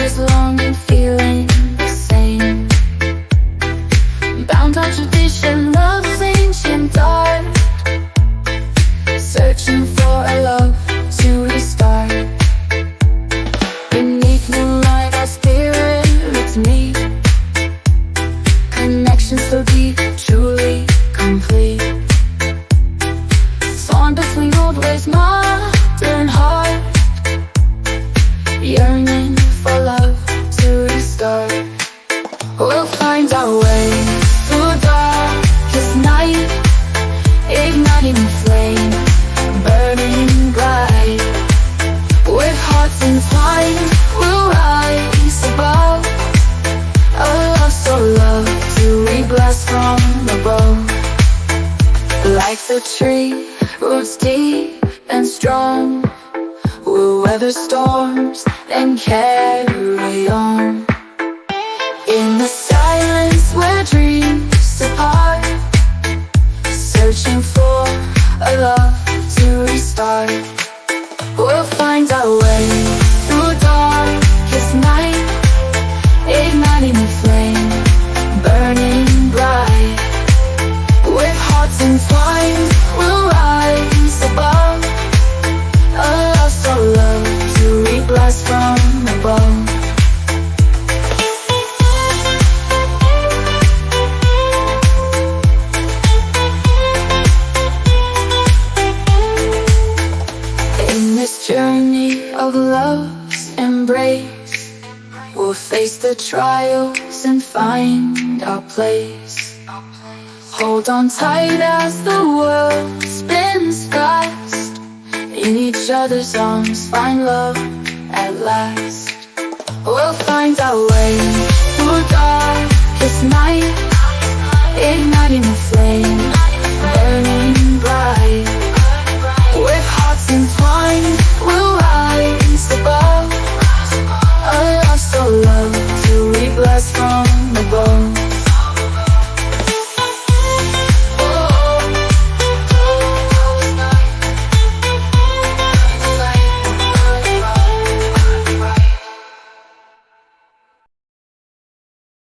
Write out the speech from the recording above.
always longing, feeling the same. Bound on tradition, love's ancient art, searching for a love to restart. Beneath moonlight, our spirits meet, connection so deep, truly complete. Torn between old ways, modern heart, yearning for love to restart. We'll find our way through darkest night, igniting a flame, burning bright. With hearts entwined, we'll rise above, a love so loved till we blast from above. Like the tree, roots deep and strong, we'll weather storms and carry on. In the silence where dreams depart, searching for a love to restart. We'll find our way through darkest night, igniting a flame, burning bright. With hearts entwined, we'll rise above, a love so loved till we blast from above. In this journey of love's embrace, we'll face the trials and find our place. Hold on tight as the world spins fast, in each other's arms find love at last. We'll find our way through darkest night, igniting a flame,